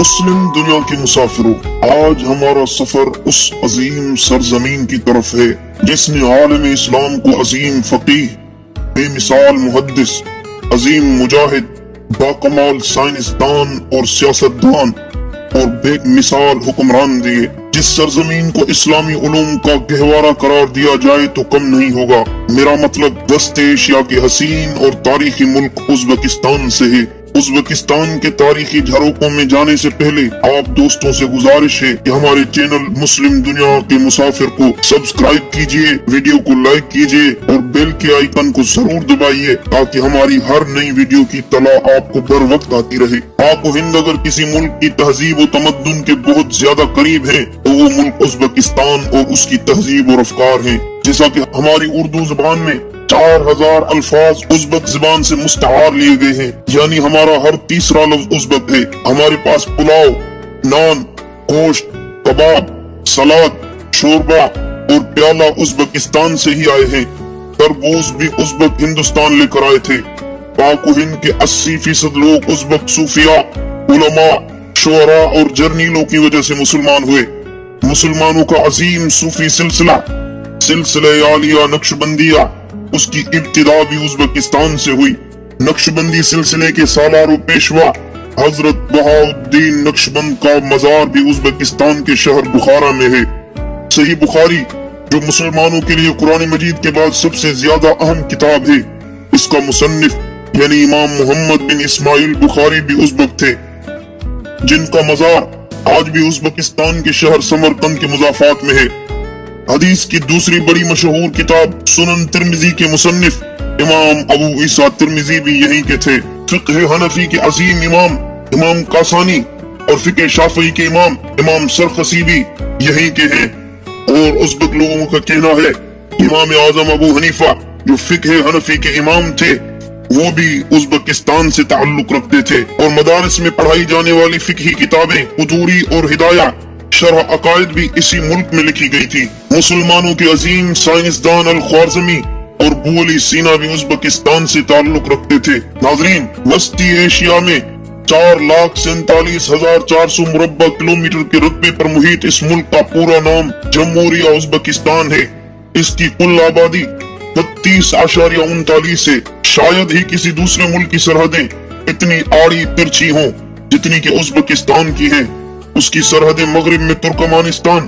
مسلم دنیا کے مسافروں، آج ہمارا سفر اس عظیم سرزمین کی طرف ہے جس نے عالم اسلام کو عظیم فقیہ، بے مثال محدث، عظیم مجاہد، باکمال سائنسدان اور سیاستدان اور بے مثال حکمران دیے۔ جس سرزمین کو اسلامی علوم کا گہوارہ قرار دیا جائے تو کم نہیں ہوگا۔ میرا مطلب وسط ایشیا کے حسین اور تاریخی ملک ازبکستان سے ہے۔ ازبکستان کے تاریخی جھروکوں میں جانے سے پہلے آپ دوستوں سے گزارش ہے کہ ہمارے چینل مسلم دنیا کے مسافر کو سبسکرائب کیجئے، ویڈیو کو لائک کیجئے اور بیل کے آئیکن کو ضرور دبائیے تاکہ ہماری ہر نئی ویڈیو کی اطلاع آپ کو بر وقت آتی رہے۔ پاک و ہند اگر کسی ملک کی تہذیب و تمدن کے بہت زیادہ قریب ہے تو وہ ملک ازبکستان اور اس کی تہذیب اور افکار ہیں۔ جیسا کہ ہماری اردو زبان میں 4000 الفاظ ازبک زبان سے مستعار لیے گئے ہیں، یعنی ہمارا ہر تیسرا لفظ ازبک ہے۔ ہمارے پاس پلاؤ، نان، گوشت، کباب، سلاد، شوربہ اور پیالہ ازبکستان سے ہی آئے ہیں۔ تربوز بھی ازبک ہندوستان لے کر آئے تھے۔ پاک و ہند کے 80% لوگ ازبک صوفیاء، علماء، شعراء اور جرنیلوں کی وجہ سے مسلمان ہوئے۔ مسلمانوں کا عظیم صوفی سلسلہ عالیہ نقشبندیہ، اس کی ابتدا بھی ازبکستان سے ہوئی۔ نقشبندی سلسلے کے سالار و پیشوا حضرت بہاؤالدین نقشبند کا مزار بھی ازبکستان کے شہر بخارا میں ہے۔ صحیح بخاری جو مسلمانوں کے لیے قرآن مجید کے بعد سب سے زیادہ اہم کتاب ہے، اس کا مصنف یعنی امام محمد بن اسماعیل بخاری بھی ازبک تھے، جن کا مزار آج بھی ازبکستان کے شہر سمرقند کے مضافات میں ہے۔ حدیث کی دوسری بڑی مشہور کتاب سنن ترمذی کے مصنف امام ابو عیسیٰ ترمذی بھی یہیں کے تھے۔ فقہ حنفی کے عظیم امام قاسانی اور فقہ شافعی کے امام سرخسی بھی یہیں کے ہیں۔ اور ازبک لوگوں کا کہنا ہے امام اعظم ابو حنیفہ جو فقہ حنفی کے امام تھے وہ بھی ازبکستان سے تعلق رکھتے تھے، اور مدارس میں پڑھائی جانے والی فقہی کتابیں قدوری اور ہدایہ شرح عقائد بھی اسی ملک میں لکھی گئی تھی۔ مسلمانوں کے عظیم سائنسدان الخوارزمی اور ابو علی سینا بھی ازبکستان سے تعلق رکھتے تھے۔ ناظرین، وسطی ایشیا میں 4,47,400 مربع کلومیٹر کے رقبے پر محیط اس ملک کا پورا نام جمہوریہ ازبکستان ہے۔ اس کی کل آبادی 32.39 ہے۔ شاید ہی کسی دوسرے ملک کی سرحدیں اتنی آڑی ترچھی ہوں جتنی کہ ازبکستان کی ہیں۔ اس کی سرحدیں مغرب میں ترکمانستان،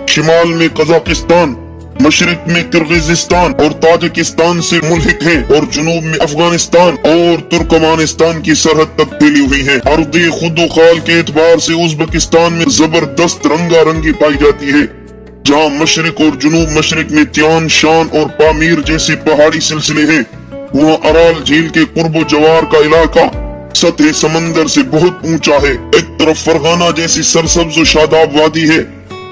شمال میں قزاقستان، مشرق میں کرغزستان اور تاجکستان سے ملحق ہیں، اور جنوب میں افغانستان اور ترکمانستان کی سرحد تک پھیلی ہوئی ہیں۔ ارضی خود و خال کے اعتبار سے ازبکستان میں زبردست رنگا رنگی پائی جاتی ہے۔ جہاں مشرق اور جنوب مشرق میں تیان شان اور پامیر جیسے پہاڑی سلسلے ہیں، وہاں ارال جھیل کے قرب و جوار کا علاقہ سطح سمندر سے بہت اونچا ہے۔ ایک طرف فرغانہ جیسی سرسبز و شاداب وادی ہے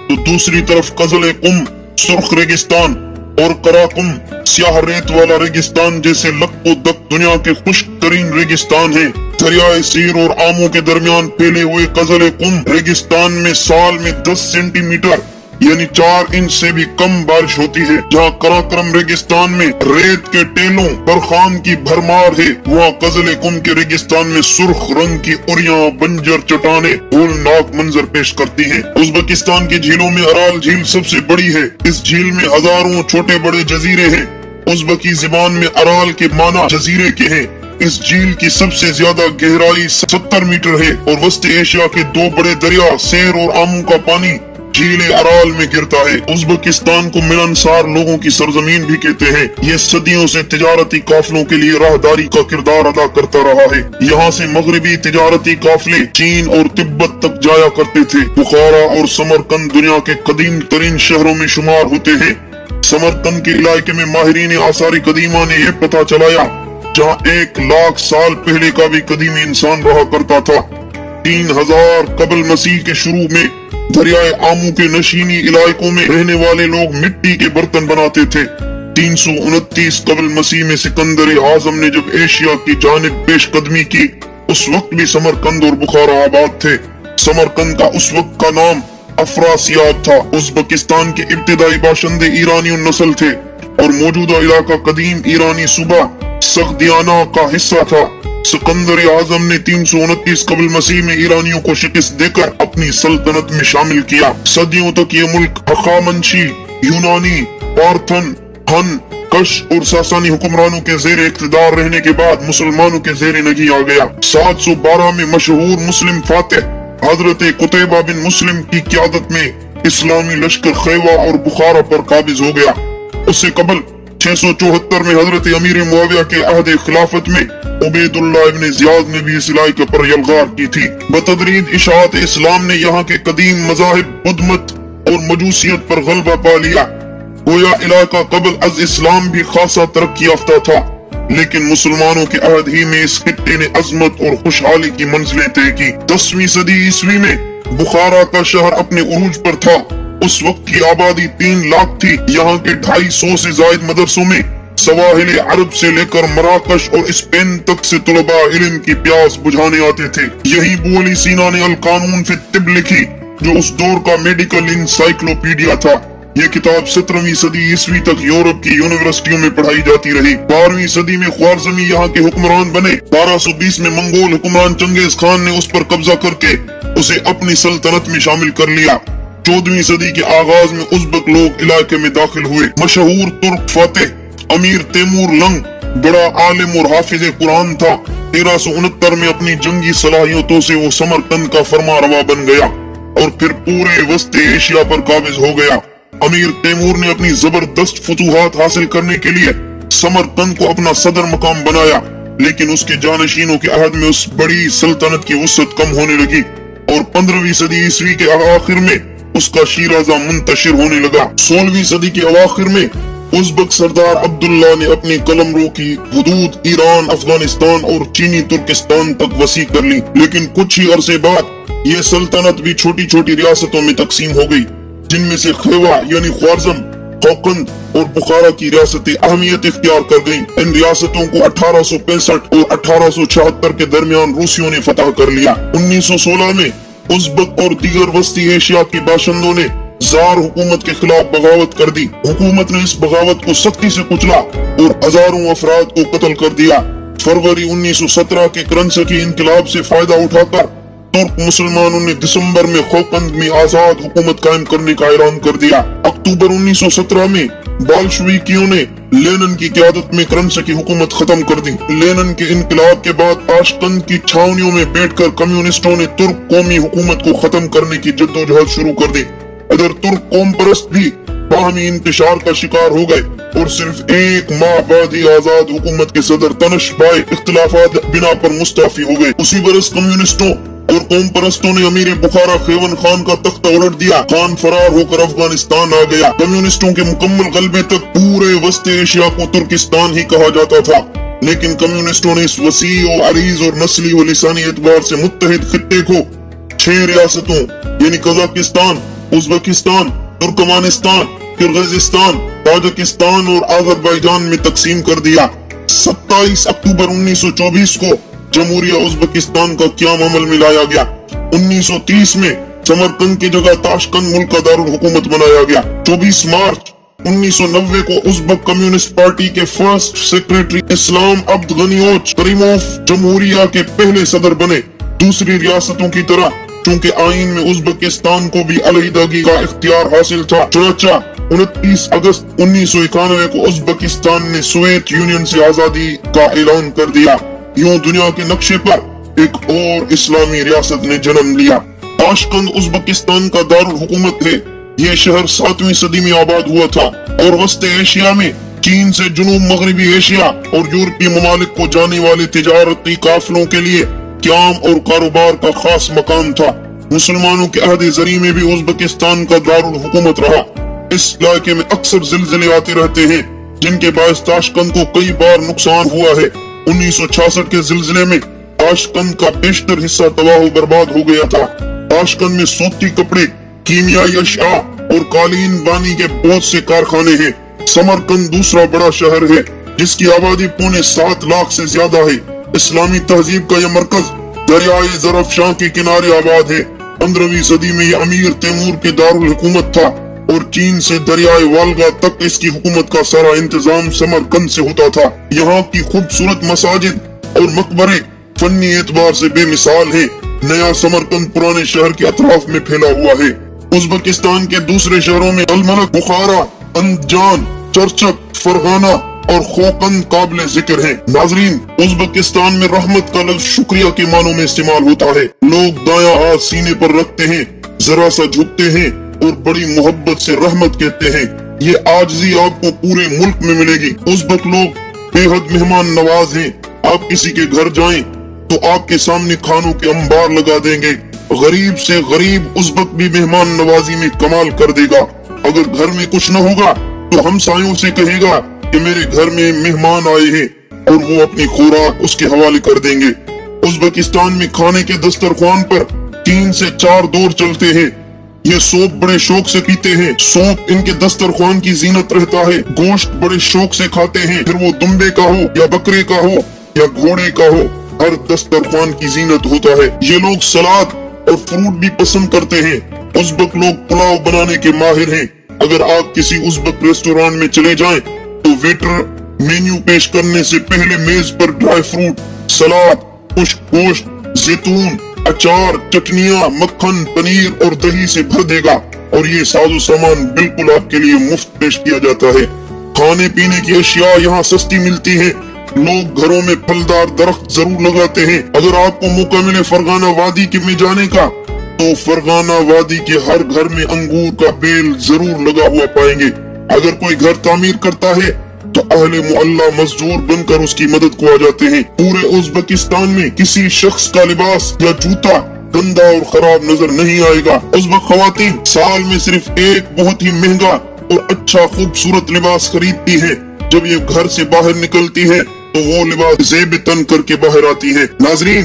تو دوسری طرف قزل قم سرخ ریگستان اور قراقم سیاہ ریت والا ریگستان جیسے لک و دک دنیا کے خشک ترین ریگستان ہیں۔ دریائے سیر اور آمو کے درمیان پھیلے ہوئے قزل قم ریگستان میں سال میں 10 سینٹی میٹر یعنی 4 انچ سے بھی کم بارش ہوتی ہے۔ جہاں قراقرم ریگستان میں ریت کے ٹیلوں برخان کی بھرمار ہے، وہاں قزل قم کے ریگستان میں سرخ رنگ کی اوریاں بنجر چٹانیں ہولناک منظر پیش کرتی ہیں۔ ازبکستان کی جھیلوں میں ارال جھیل سب سے بڑی ہے۔ اس جھیل میں ہزاروں چھوٹے بڑے جزیرے ہیں۔ ازبکی زبان میں ارال کے معنی جزیرے کے ہیں۔ اس جھیل کی سب سے زیادہ گہرائی 70 میٹر ہے، اور وسط ایشیا کے 2 بڑے دریا سیر اور آمو کا پانی جھیل ارال میں گرتا ہے۔ ازبکستان کو ملنسار لوگوں کی سرزمین بھی کہتے ہیں۔ یہ صدیوں سے تجارتی قافلوں کے لیے راہداری کا کردار ادا کرتا رہا ہے۔ یہاں سے مغربی تجارتی قافلے چین اور تبت تک جایا کرتے تھے۔ بخارا اور سمرقند دنیا کے قدیم ترین شہروں میں شمار ہوتے ہیں۔ سمرقند کے علاقے میں ماہرین آثار قدیمہ نے یہ پتہ چلایا جہاں 1,00,000 سال پہلے کا بھی قدیمی انسان رہا کرتا تھا۔ 3000 قبل مسیح کے شروع میں دریائے آمو کے نشینی علاقوں میں رہنے والے لوگ مٹی کے برتن بناتے تھے۔ 329 قبل مسیح میں سکندر اعظم نے جب ایشیا کی جانب پیش قدمی کی، اس وقت بھی سمرقند اور بخارا آباد تھے۔ سمرقند کا اس وقت کا نام افراسیاب تھا۔ ازبکستان کے ابتدائی باشندے ایرانی نسل تھے اور موجودہ علاقہ قدیم ایرانی صوبہ سغدیانہ کا حصہ تھا۔ सिकंदर आजम ने 329 कबल मसीह में ईरानियों को शिकस्त देकर अपनी सल्तनत में शामिल किया। सदियों तक ये मुल्क हखामंशी, यूनानी, पार्थन, हन, कश और सासानी हुक्मरानों के जेर इख्तिदार रहने के बाद मुसलमानों के जेर नगी आ गया। 712 में मशहूर मुस्लिम फातिह हजरत कुतैबा बिन मुस्लिम की क़यादत में इस्लामी लश्कर खैवा और बुखारा पर काबिज हो गया। उससे कबल 674 में हजरत अमीर मुआविया के अहद खिलाफत में उबैदुल्लाह इब्न ज़ियाद ने भी इस इलाके पर यलगार की थी। बतदरीज इशाअत इस्लाम ने यहाँ के कदीम मज़ाहिब बुद्ध मत और मजूसियत पर गलबा पा लिया। गोया इलाका कबल अज इस्लाम भी खासा तरक्की याफ्ता था, लेकिन मुसलमानों के अहद ही में इस खित्ते ने अजमत और खुशहाली की मंजिलें तय की। 10वीं सदी ईस्वी में बुखारा का शहर अपने उरूज पर था। उस वक्त की आबादी 3 लाख थी। यहाँ के 250 से जायद मदरसों में सवाहिल अरब से लेकर मराकश और स्पेन तक से तुलबा इल्म की प्यास बुझाने आते थे। यही अबू अली सीना ने अल कानून फी तिब लिखी, जो उस दौर का मेडिकल इंसाइक्लोपीडिया था। ये किताब 17वीं सदी ईस्वी तक यूरोप की यूनिवर्सिटियों में पढ़ाई जाती रही। 12वीं सदी में ख्वारज़मी यहाँ के हुक्मरान बने। 1220 में मंगोल हुक्मरान चंगेज खान ने उस पर कब्जा करके उसे अपनी सल्तनत में शामिल कर लिया। 14वीं सदी के आगाज में उज़्बक लोग इलाके में दाखिल हुए। मशहूर तुर्क फातेह अमीर तैमूर लंग बड़ा आलिम और हाफिज कुरान था। 1369 में अपनी जंगी सलाहियतों से वो समरकंद का फरमारवा बन गया और फिर पूरे वस्त एशिया पर काबिज हो गया। अमीर तैमूर ने अपनी जबरदस्त फतूहात हासिल करने के लिए समरकंद को अपना सदर मकाम बनाया, लेकिन उसके जानशीनों के अहद में उस बड़ी सल्तनत की वसअत कम होने लगी और 15वीं सदी ईस्वी के आखिर में उसका शीराजा मुंतशिर होने लगा। 16वीं सदी के अवाखिर में उज़्बक सरदार अब्दुल्ला ने अपनी कलमरो की हुदूद ईरान, अफगानिस्तान और चीनी तुर्किस्तान तक वसी कर ली, लेकिन कुछ ही अरसे बाद ये सल्तनत भी छोटी छोटी रियासतों में तकसीम हो गई, जिनमें से खैवा यानी ख्वारज़म, खौकंद और बुखारा की रियासतें अहमियत इख्तियार कर गईं। इन रियासतों को 1865 और 1876 के दरमियान रूसियों ने फतह कर लिया। 1916 में उज़्बक और दीगर वस्ती एशिया के बाशिंदों ने जार हुकूमत के खिलाफ बगावत कर दी। हुकूमत ने इस बगावत को सख्ती से कुचला और हजारों अफराद को कत्ल कर दिया। फरवरी 1917 के करंसकी इंकलाब से फायदा उठाकर तुर्क मुसलमानों ने दिसंबर में खौकंद में आजाद हुकूमत कायम करने का ऐलान कर दिया। अक्टूबर 1917 में बाल्शविकियों ने लेनिन की क़यादत में करंसकी हुकूमत खत्म कर दी। लेनिन के इंकलाब के बाद ताशकंद की छावनियों में बैठकर कम्युनिस्टों ने तुर्क कौमी हुकूमत को खत्म करने की जद्दोजहद शुरू कर दी। इधर तुर्क कौम परस्त भी बाहमी इंतशार का शिकार हो गए और सिर्फ 1 माह बाद ही आजाद हुकूमत के सदर तनशबाई इख्तिलाफात बिना पर मुस्तफी हो गए। उसी बरस कम्युनिस्टों और कौम परस्तों ने अमीर बुखारा खेवन खान का तख्ता उलट दिया। खान फरार होकर अफगानिस्तान आ गया। कम्युनिस्टों के मुकम्मल गलबे तक पूरे वस्त एशिया को तुर्किस्तान ही कहा जाता था, लेकिन कम्युनिस्टों ने इस वसी और अरीज और नस्ली व लिसानी एतबार से मुत्तहिद खित्ते को 6 रियासतों यानी Kazakhstan, Uzbekistan, Turkmenistan, Kyrgyzstan, Tajikistan और अज़रबैजान में तकसीम कर दिया। 27 अक्टूबर 1924 को जमहूरिया उज़्बेकिस्तान का क़याम अमल में लाया गया। 1930 में समरकंद की जगह ताशकंद मुल्क का दारुल हुकूमत बनाया गया। 24 मार्च 1990 को उज़्बक कम्युनिस्ट पार्टी के फर्स्ट सेक्रेटरी इस्लाम अब्द गनीओच करीमोव जमहूरिया के पहले सदर बने। दूसरी रियासतों की तरह चूंकि आईन में उज़्बेकिस्तान को भी अलहदगी का इख्तियार हासिल था, चुनाचा 29 अगस्त 1991 को उज़्बेकिस्तान ने सोवियत यूनियन से आजादी का ऐलान कर दिया। यूं दुनिया के नक्शे पर एक और इस्लामी रियासत ने जन्म लिया। ताशकंद उज़्बेकिस्तान का दारुल हुकूमत है। ये शहर 7वीं सदी में आबाद हुआ था और वस्त एशिया में चीन से जुनूब मगरबी एशिया और यूरोपीय ममालिक को जाने वाले तिजारती काफिलों के लिए क़याम और कारोबार का खास मकाम था। मुसलमानों के अहद ज़री में भी उज़्बेकिस्तान का दारुल हुकूमत रहा। इस इलाके में अक्सर ज़िलज़िले आते रहते हैं, जिनके बायस ताशकंद को कई बार नुकसान हुआ है। 1966 के ज़िलज़िले में ताशकंद का बेशतर हिस्सा तबाह बर्बाद हो गया था। ताशकंद में सूती कपड़े, कीमियाई अशिया और कालीन बानी के बहुत से कारखाने हैं। समरकंद दूसरा बड़ा शहर है, जिसकी आबादी 7.25 लाख से ज्यादा है। इस्लामी तहजीब का यह मरकज दरियाए ज़रफ़शान के किनारे आबाद है। 15वीं सदी में यह अमीर तैमूर के दारुल हुकूमत था और चीन से दरियाए वालगा तक इसकी हुकूमत का सारा इंतजाम समरकंद से होता था। यहाँ की खूबसूरत मसाजिद और मकबरे फनी एतबार से बेमिसाल है। नया समरकंद पुराने शहर के अतराफ में फैला हुआ है। उज़्बेकिस्तान के दूसरे शहरों में अलमलक, बुखारा, अंजान, चर्चक, फरगाना और खोकंद काबिल जिक्र है। नाजरीन, उज़्बेकिस्तान में रहमत का लफ्ज़ शुक्रिया के मानों में इस्तेमाल होता है। लोग दायां हाथ सीने पर रखते हैं, जरा सा झुकते हैं और बड़ी मोहब्बत से रहमत कहते हैं। ये आजिज़ी आपको पूरे मुल्क में मिलेगी। उज़्बेक लोग बेहद मेहमान नवाज हैं। आप किसी के घर जाएं तो आपके सामने खानों के अंबार लगा देंगे। गरीब से गरीब उज़्बेक भी मेहमान नवाजी में कमाल कर देगा। अगर घर में कुछ न होगा तो हमसायों से कहेगा कि मेरे घर में मेहमान आए हैं और वो अपनी खुराक उसके हवाले कर देंगे। उज़्बेकिस्तान में खाने के दस्तरख्वान पर 3 से 4 दौर चलते हैं। ये सूप बड़े शौक से पीते हैं। सूप इनके दस्तरख्वान की जीनत रहता है। गोश्त बड़े शौक से खाते हैं, फिर वो दुम्बे का हो या बकरे का हो या घोड़े का हो, हर दस्तरख्वान की जीनत होता है। ये लोग सलाद और फ्रूट भी पसंद करते हैं। उज़्बेक लोग पुलाव बनाने के माहिर हैं। अगर आप किसी उज़्बेक रेस्टोरेंट में चले जाएं तो वेटर मेन्यू पेश करने से पहले मेज पर ड्राई फ्रूट, सलाद, खुश्क गोश्त, जैतून, अचार, चटनियाँ, मक्खन, पनीर और दही से भर देगा और ये साजो सामान बिल्कुल आपके लिए मुफ्त पेश किया जाता है। खाने पीने की अशिया यहाँ सस्ती मिलती है। लोग घरों में फलदार दरख्त जरूर लगाते हैं। अगर आपको मौका मिले फरगाना वादी में जाने का तो फरगाना वादी के हर घर में अंगूर का बेल जरूर लगा हुआ पाएंगे। अगर कोई घर तामीर करता है तो अहले मोहल्ला मजदूर बनकर उसकी मदद को आ जाते हैं। पूरे उज़्बेकिस्तान में किसी शख्स का लिबास या जूता गंदा और खराब नजर नहीं आएगा। उज़्बेक ख्वातीन साल में सिर्फ एक बहुत ही महंगा और अच्छा खूबसूरत लिबास खरीदती है। जब ये घर से बाहर निकलती है तो वो लिबास ज़ेब तन करके बाहर आती है। नाजरीन,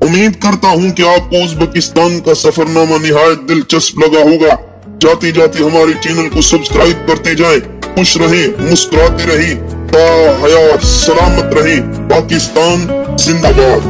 उम्मीद करता हूँ कि आपको उज़्बेकिस्तान का सफरनामा निहायत दिलचस्प लगा होगा। जाते जाते हमारे चैनल को सब्सक्राइब करते जाएं। खुश रहें, मुस्कुराते रहें, ता हयात सलामत रहें। पाकिस्तान जिंदाबाद।